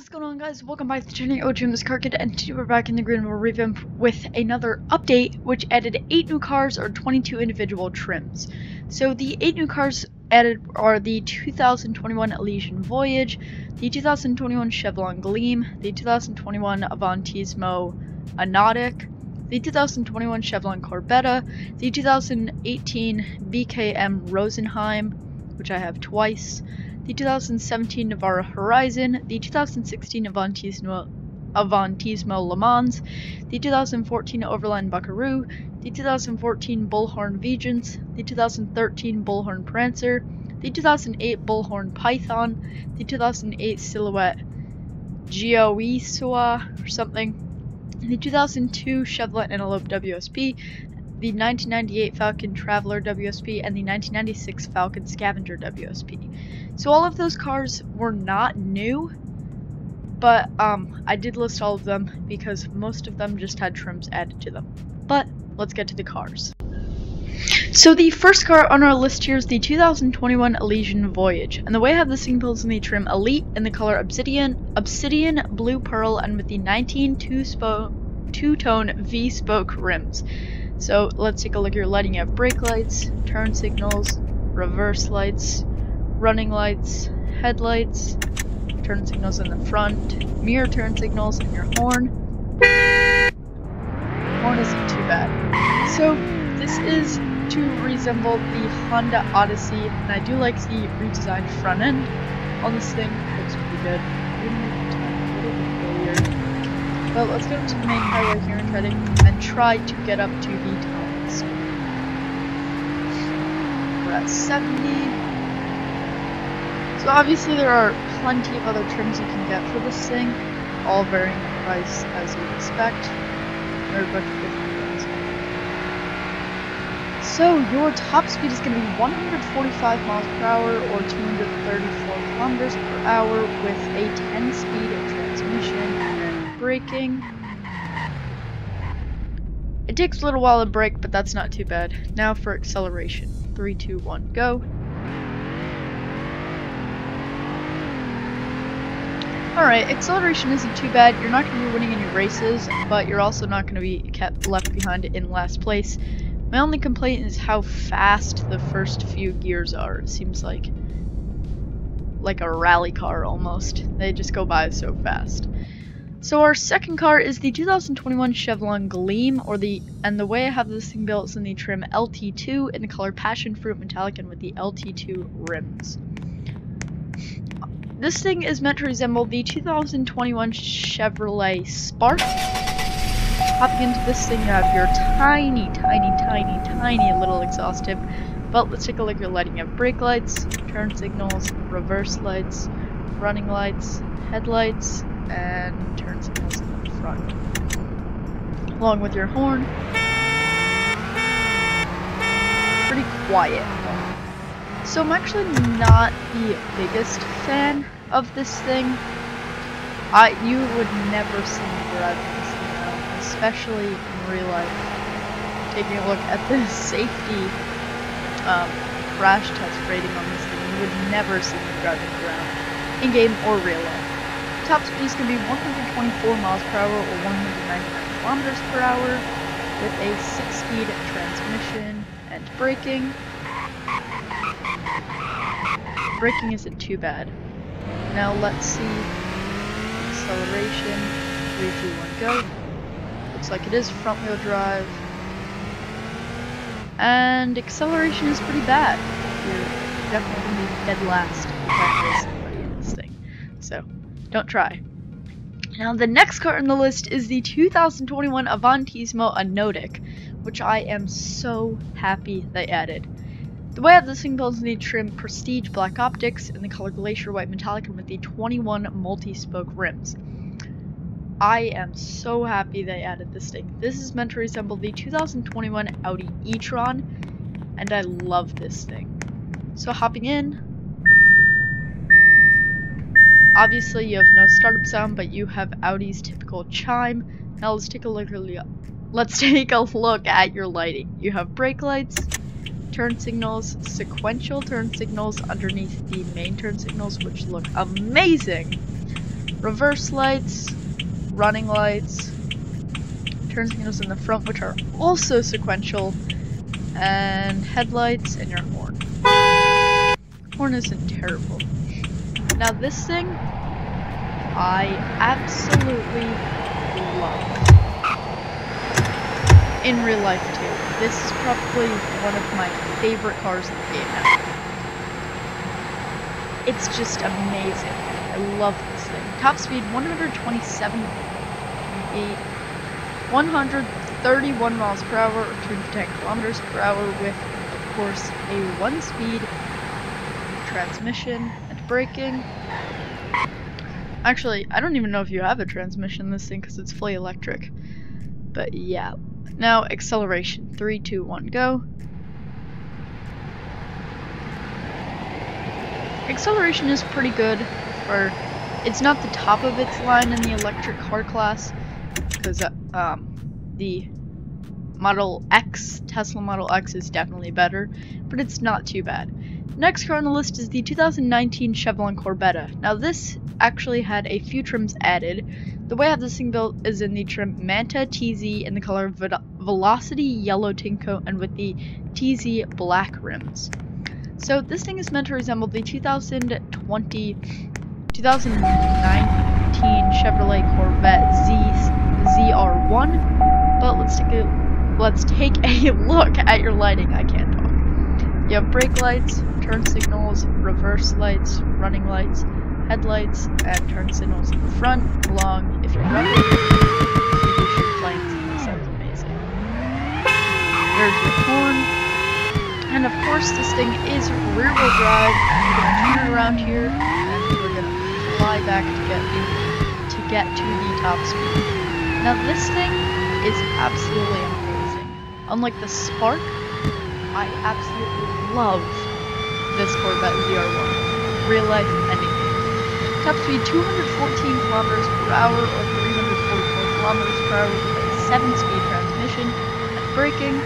is going on, guys? Welcome back to the channel. I'm this car kid, and today we're back in the Greenville revamp with another update which added 8 new cars or 22 individual trims. So the 8 new cars added are the 2021 Elysion Voyage, the 2021 Chevlon Gleam, the 2021 Avantismo Anodic, the 2021 Chevlon Corbeta, the 2018 BKM Rosenheim, which I have twice, the 2017 Navara Horizon, the 2016 Avantismo LeMans, the 2014 Overland Buckeroo, the 2014 Bullhorn Vengence, the 2013 Bullhorn Prancer, the 2008 Bullhorn Python, the 2008 Silhoutte Gioiosa or something, the 2002 Chevlon Antelope WSP, the 1998 Falcon Traveller WSP, and the 1996 Falcon Scavenger WSP. So all of those cars were not new, but I did list all of them because most of them just had trims added to them. But let's get to the cars. So the first car on our list here is the 2021 Elysion Voyage, and the way I have this thing built is in the trim Elite in the color Obsidian Blue Pearl, and with the 19 two-tone V-spoke rims. So let's take a look here. Lighting, you have brake lights, turn signals, reverse lights, running lights, headlights, turn signals in the front, mirror turn signals, and your horn. Horn isn't too bad. So this is to resemble the Honda Odyssey, and I do like the redesigned front end on this thing. It looks pretty good. But let's go to the main highway here in Reading and try to get up to the top speed. We're at 70. So obviously there are plenty of other trims you can get for this thing, all varying in price as you would expect. There are a bunch of different ones. So your top speed is going to be 145 miles per hour or 234 kilometers per hour with a 10-speed transmission and braking. It takes a little while to brake, but that's not too bad. Now for acceleration. 3, 2, 1, go. Alright, acceleration isn't too bad. You're not going to be winning any races, but you're also not going to be kept left behind in last place. My only complaint is how fast the first few gears are. It seems like a rally car almost. They just go by so fast. So our second car is the 2021 Chevlon Gleam, and the way I have this thing built is in the trim LT2 in the color Passion Fruit Metallic and with the LT2 rims. This thing is meant to resemble the 2021 Chevrolet Spark. Hopping into this thing, you have your tiny little exhaust tip. But let's take a look at your lighting. You have brake lights, turn signals, reverse lights, running lights, headlights, and turn signals in the front. Along with your horn. Pretty quiet. So I'm actually not the biggest fan of this thing. You would never see me driving this thing out, especially in real life. Taking a look at the safety crash test rating on this thing, you would never see me driving around in game or real life. Top speed is going to be 124 miles per hour or 199 kilometers per hour with a 6-speed transmission and braking. Braking isn't too bad. Now let's see acceleration. 3, 2, 1, go. Looks like it is front wheel drive. And acceleration is pretty bad. You're definitely going to be dead last if you try to somebody in this thing. So don't try. Now the next car on the list is the 2021 Avantismo Anodic, which I am so happy they added. The way I have this thing built is in the trim Prestige Black Optics in the color Glacier White Metallic and with the 21 multi-spoke rims. I am so happy they added this thing. This is meant to resemble the 2021 Audi e-tron, and I love this thing. So hopping in, obviously you have no startup sound, but you have Audi's typical chime. Now let's take a look at your lighting. You have brake lights, turn signals, sequential turn signals underneath the main turn signals, which look amazing. reverse lights, running lights, turn signals in the front, which are also sequential, and headlights, and your horn. Horn isn't terrible. Now this thing, I absolutely love. In real life too. This is probably one of my favorite cars in the game now. It's just amazing. I love this thing. Top speed 127 feet, 131 miles per hour, or 210 kilometers per hour, with, of course, a 1-speed transmission and braking. Actually, I don't even know if you have a transmission in this thing because it's fully electric. But yeah. Now, acceleration. 3, 2, 1, go. Acceleration is pretty good for... It's not the top of its line in the electric car class, because the Model X, Tesla Model X, is definitely better, but it's not too bad. Next car on the list is the 2019 Chevlon Corbeta. Now this actually had a few trims added. The way I have this thing built is in the trim Manta TZ in the color Velocity Yellow tint coat and with the TZ black rims. So this thing is meant to resemble the 2019 Chevrolet Corvette ZR1, but let's take a look at your lighting. I can't talk. You have brake lights, turn signals, reverse lights, running lights, headlights, and turn signals in the front, along, if you're running, you do shoot flames, and this sounds amazing. There's your horn, and of course this thing is rear-wheel drive. We're going to turn it around here, and we're going to fly back to get to the top speed. Now this thing is absolutely amazing. Unlike the Spark, I absolutely love this Corvette ZR1. Real life and in game. Top speed 214 kilometers per hour or 344 kilometers per hour with a 7-speed transmission. And braking.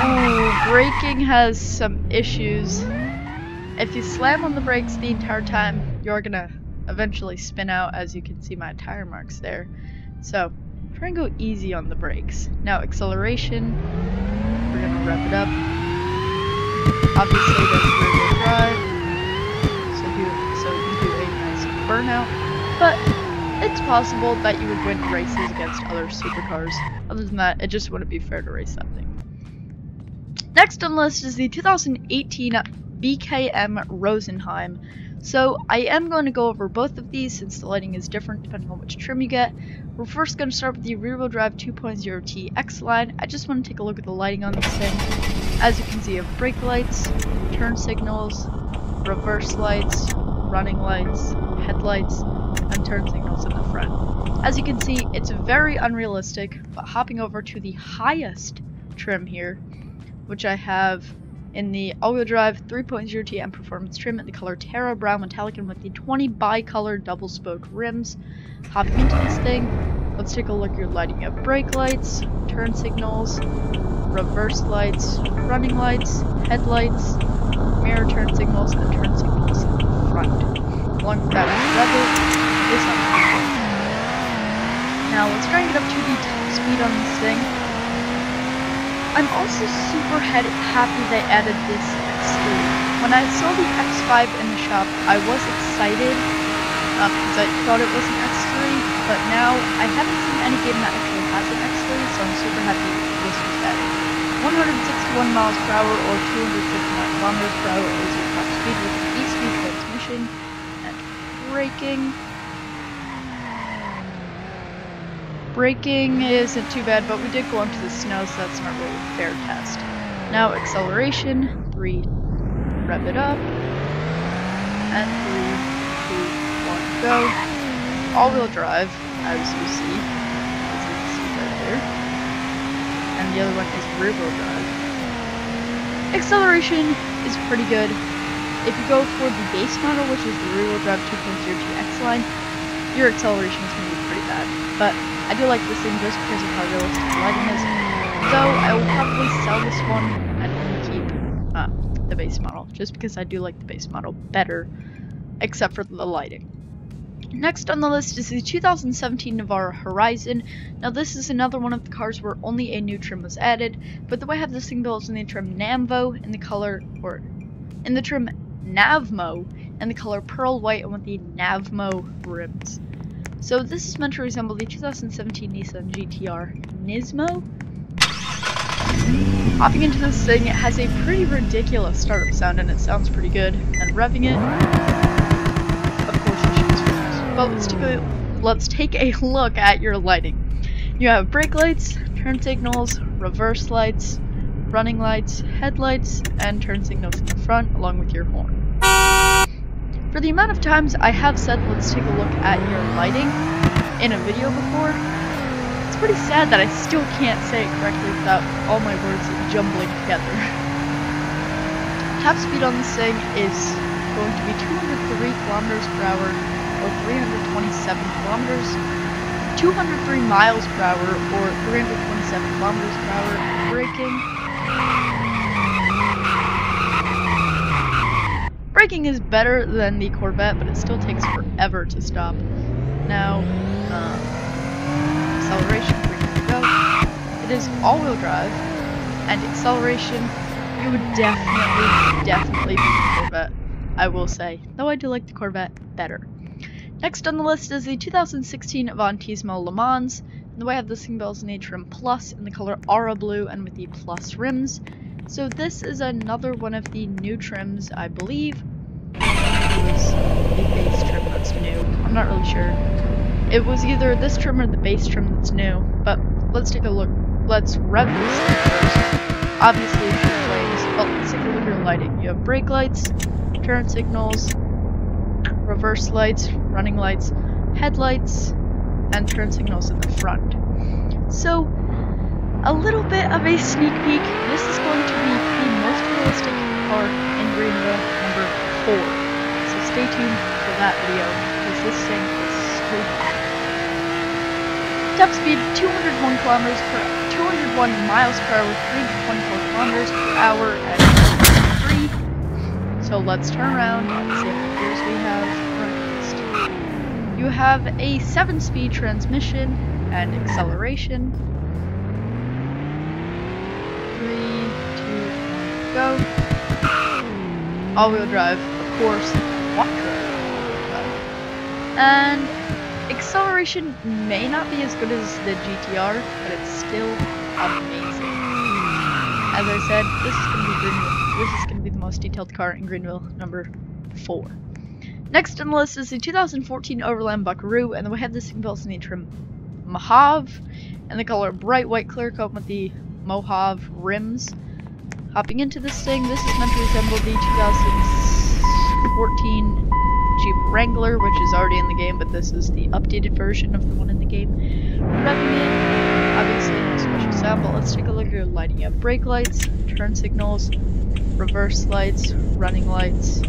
Oh, braking has some issues. If you slam on the brakes the entire time, you're gonna eventually spin out, as you can see my tire marks there. So try and go easy on the brakes. Now acceleration, we're gonna rev it up. Obviously there's rear-wheel drive, so you can do a nice burnout, but it's possible that you would win races against other supercars. Other than that, it just wouldn't be fair to race that thing. Next on the list is the 2018 BKM Rosenheim. So I am going to go over both of these since the lighting is different depending on which trim you get. We're first going to start with the rear-wheel drive 2.0T X-Line. I just want to take a look at the lighting on this thing. As you can see, you have brake lights, turn signals, reverse lights, running lights, headlights, and turn signals in the front. As you can see, it's very unrealistic, but hopping over to the highest trim here, which I have in the all-wheel drive 3.0T M Performance trim in the color Terra Brown Metallic and with the 20 bicolor double-spoke rims. Hopping into this thing, let's take a look at your lighting. You have brake lights, turn signals, reverse lights, running lights, headlights, mirror turn signals, and turn signals in the front. Along with that, rubber is on the front. Now let's try and get up to the top speed on this thing. I'm also super happy they added this X3. When I saw the X5 in the shop, I was excited because I thought it was an X3, but now I haven't seen any game that actually has an X3, so I'm super happy this was added. 161 miles per hour or 259 kilometers per hour is your top speed with an 8-speed transmission and braking. Braking isn't too bad, but we did go into the snow, so that's not really a fair test. Now acceleration, 3, rev it up, and 3, 2, 1, go. All-wheel drive, as you see right there, and the other one is rear-wheel drive. Acceleration is pretty good. If you go for the base model, which is the rear-wheel drive 2.0T X-Line, your acceleration is going to be pretty bad, but I do like this thing just because of how realistic the lighting is, though I will probably sell this one and only keep the base model, just because I do like the base model better except for the lighting. Next on the list is the 2017 Navara Horizon. Now this is another one of the cars where only a new trim was added, but the way I have this thing built is in the trim Namvo in the color, or in the trim Navmo and the color pearl white and with the Navmo rims. So this is meant to resemble the 2017 Nissan GTR Nismo. Hopping into this thing, it has a pretty ridiculous startup sound and it sounds pretty good. And revving it, of course you should experience. But let's take a look at your lighting. You have brake lights, turn signals, reverse lights, running lights, headlights, and turn signals in the front along with your horn. For the amount of times I have said let's take a look at your lighting in a video before, it's pretty sad that I still can't say it correctly without all my words jumbling together. Top speed on this thing is going to be 203 kilometers per hour or 327 kilometers, 203 miles per hour or 327 kilometers per hour. Braking is better than the Corbeta, but it still takes forever to stop. Now, acceleration, we go. It is all-wheel drive, and acceleration, you would definitely beat the Corbeta, I will say. Though I do like the Corbeta better. Next on the list is the 2016 Avantismo LeMans. And the way I have this thing built is in the trim Plus in the color Aura Blue and with the Plus rims. So this is another one of the new trims, I believe. It was the base trim that's new. I'm not really sure. It was either this trim or the base trim that's new. But let's take a look. Let's rev this thing first. Obviously, it's in flames. But let's take a look at your lighting. You have brake lights, turn signals, reverse lights, running lights, headlights, and turn signals in the front. So, a little bit of a sneak peek. This is going to be the most realistic car in Greenville, number 4. So stay tuned for that video, because this thing is so bad. Top speed 201 miles per hour, 324 kilometers per hour at 3. So let's turn around and see how many gears we have next. You have a 7-speed transmission and acceleration. 3, 2, 1, go. All-wheel drive, of course, quattro all-wheel drive. And acceleration may not be as good as the GTR, but it's still amazing. As I said, this is going to be Greenville. This is going to be the most detailed car in Greenville, number 4. Next on the list is the 2014 Overland Buckeroo, and then we have this thing built in the trim Mauve, and the color bright white clear coat with the Mauve rims. Hopping into this thing, this is meant to resemble the 2014 Jeep Wrangler, which is already in the game, but this is the updated version of the one in the game. Revving it, obviously no special sound, but let's take a look at your lighting. You have brake lights, turn signals, reverse lights, running lights,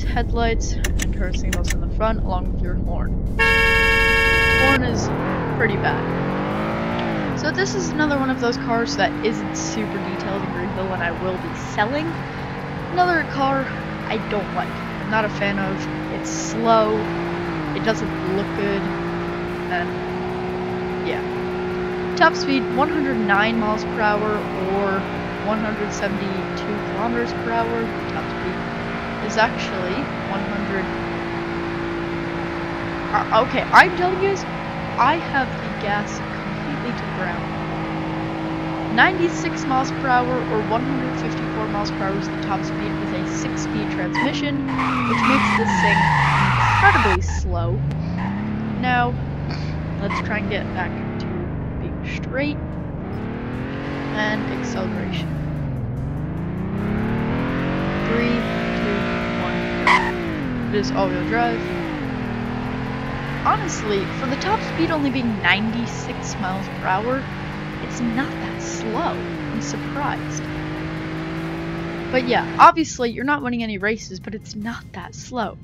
headlights, and turn signals in the front, along with your horn. Horn is pretty bad. So this is another one of those cars that isn't super detailed in Greenville, and I will be selling. Another car I don't like. I'm not a fan of. It's slow. It doesn't look good. And yeah. Top speed 109 miles per hour or 172 kilometers per hour. Top speed is actually 100. Okay, I'm telling you guys, I have the gas completely to the ground. 96 miles per hour or 154 miles per hour is the top speed with a 6-speed transmission, which makes this thing incredibly slow. Now, let's try and get back to being straight. And acceleration. 3, 2, 1, go. It is all-wheel drive. Honestly, for the top speed only being 96 miles per hour, it's not that slow. I'm surprised. But yeah, obviously you're not winning any races, but it's not that slow.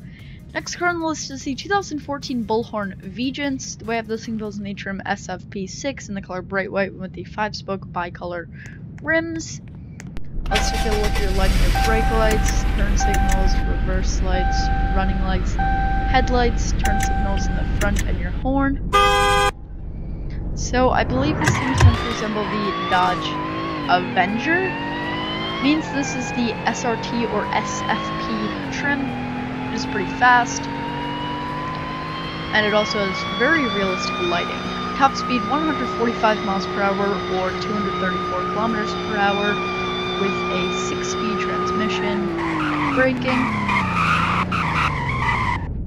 Next car on the list is the 2014 Bullhorn Vengence. The way I have this thing built in the trim SFP6 in the color bright white with the 5-spoke bicolor rims. Let's take a look at your lighting of brake lights, turn signals, reverse lights, running lights, headlights, turn signals in the front, and your horn. So I believe this thing tends to resemble the Dodge Avenger. Means this is the SRT or SFP trim. It is pretty fast. And it also has very realistic lighting. Top speed 145 miles per hour or 234 kilometers per hour with a 6-speed transmission.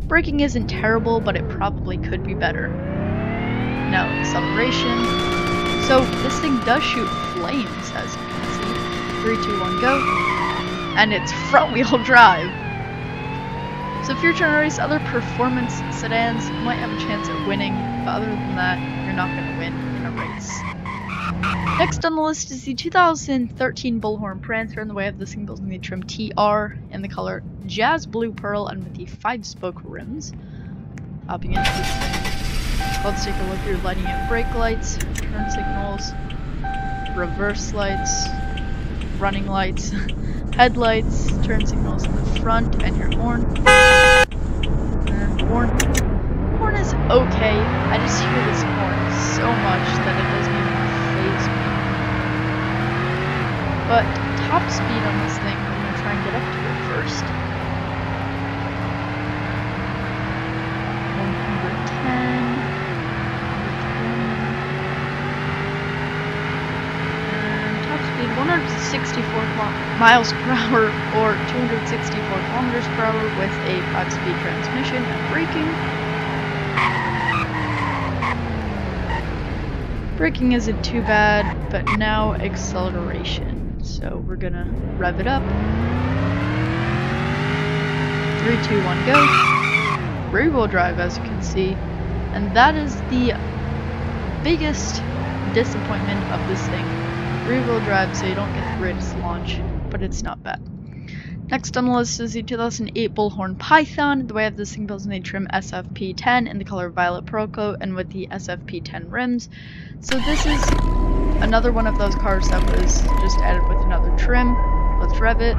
Braking isn't terrible, but it probably could be better. Now acceleration. So this thing does shoot flames, as you can see. 3, 2, 1, go. And it's front wheel drive. So if you're trying to race other performance sedans, you might have a chance at winning, but other than that, you're not going to win in a race. Next on the list is the 2013 Bullhorn Prancer in the way of the singles in the trim TR in the color Jazz Blue Pearl and with the 5-spoke rims. Hopping into this thing, let's take a look at your lighting and brake lights, turn signals, reverse lights, running lights, headlights, turn signals in the front, and your horn. Horn is okay. I just hear this horn so much that it doesn't even faze me. But top speed on this thing, I'm gonna try and get up to it first. 110. 164 miles per hour or 264 kilometers per hour with a 5-speed transmission and braking. Braking isn't too bad, but now acceleration. So we're gonna rev it up. 3, 2, 1, go. Rear-wheel drive, as you can see, and that is the biggest disappointment of this thing. Rear-wheel drive, so you don't get the greatest launch, but it's not bad. Next on the list is the 2008 Bullhorn Python, the way of the singles in the trim SFP10 in the color Violet Pearl Coat and with the SFP10 rims. So this is another one of those cars that was just added with another trim. Let's rev it.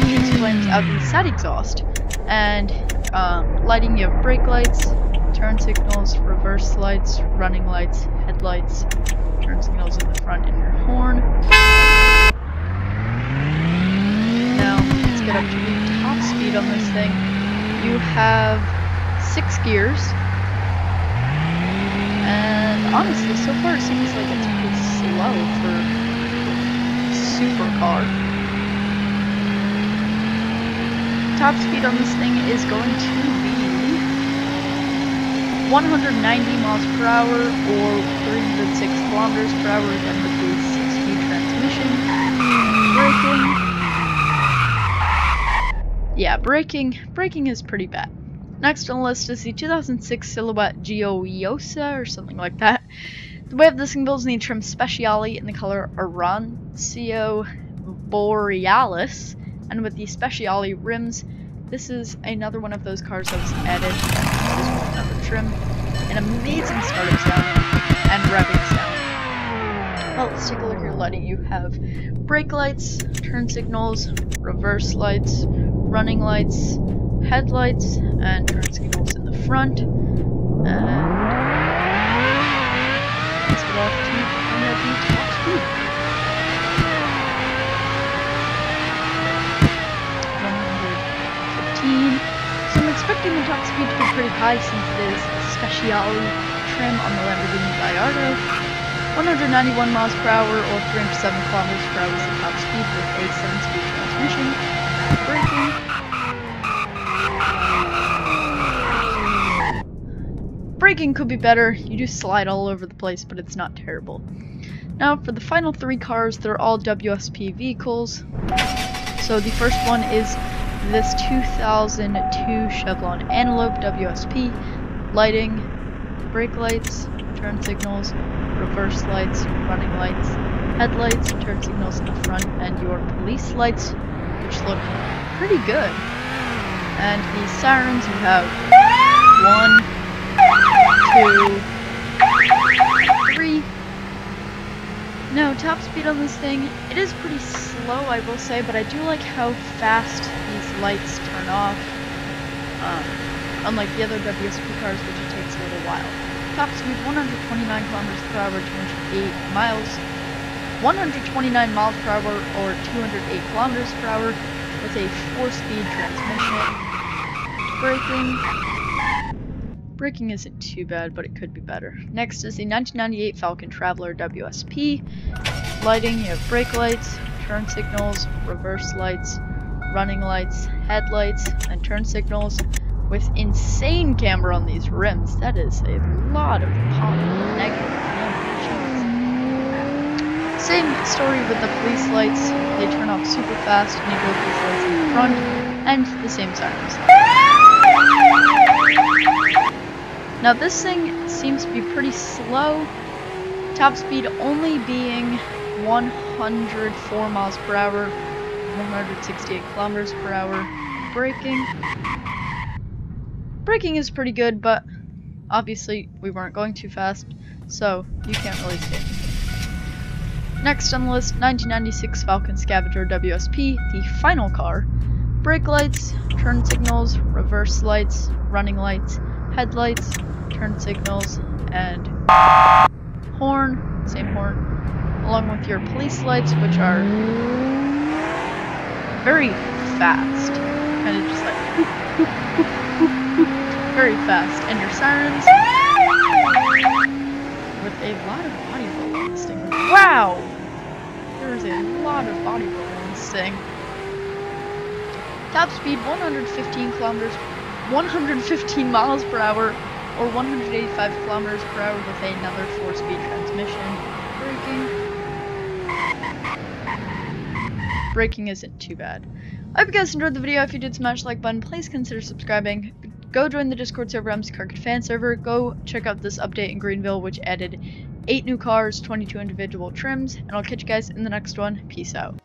Shoots flames out the side exhaust. And lighting, you have brake lights, turn signals, reverse lights, running lights, headlights, turn signals in the front, and your horn. Now, let's get up to the top speed on this thing. You have 6 gears. And honestly, so far it seems like it's pretty slow for a supercar. Top speed on this thing is going to be 190 miles per hour or 306 kilometers per hour again with the 6-speed transmission. Braking is pretty bad. Next on the list is the 2006 Silhouette Gioiosa or something like that. The way of the singles in the trim Speciale in the color Avantismo Borealis and with the Speciale rims. This is another one of those cars that was added just with another trim. An amazing startup sound and revving sound. Well, let's take a look at your lighting. You have brake lights, turn signals, reverse lights, running lights, headlights, and turn signals in the front. And let's get off to the top speed. 115. So I'm expecting the top speed to be pretty high since it is a Speciale trim on the Lamborghini Gallardo. 191 miles per hour or 307 kilometers per hour is the top speed with a 7-speed transmission. Braking. Braking could be better. You do slide all over the place, but it's not terrible. Now for the final 3 cars, they're all WSP vehicles. So the first one is this 2002 Chevlon Antelope WSP. Lighting, brake lights, turn signals, reverse lights, running lights, headlights, turn signals in the front, and your police lights, which look pretty good. And the sirens, you have 1, 2, 3, Now, top speed on this thing, it is pretty slow, I will say, but I do like how fast these lights turn off, unlike the other WSP cars, which it takes a little while. Top speed 129 kilometers per hour, 208 miles, 129 miles per hour, or 208 kilometers per hour, with a 4-speed transmission. Braking isn't too bad, but it could be better. Next is the 1998 Falcon Traveller WSP. Lighting, you have brake lights, turn signals, reverse lights, running lights, headlights, and turn signals, with insane camber on these rims. That is a lot of negative camber. Same story with the police lights. They turn off super fast, and you go police lights in the front, and the same sirens. Now this thing seems to be pretty slow, top speed only being 104 miles per hour, 168 kilometers per hour. Braking is pretty good, but obviously we weren't going too fast, so you can't really say anything. Next on the list, 1996 Falcon Scavenger WSP, the final car. Brake lights, turn signals, reverse lights, running lights, headlights, turn signals, and horn, same horn, along with your police lights, which are very fast, kind of just like boop, boop, boop, boop, boop, very fast, and your sirens with a lot of body roll on this thing. Wow! There's a lot of body roll on this thing. Top speed 115 miles per hour, or 185 kilometers per hour, with another 4-speed transmission. Braking isn't too bad. I hope you guys enjoyed the video. If you did, smash the like button. Please consider subscribing. Go join the Discord server, MC Fan server. Go check out this update in Greenville, which added 8 new cars, 22 individual trims, and I'll catch you guys in the next one. Peace out.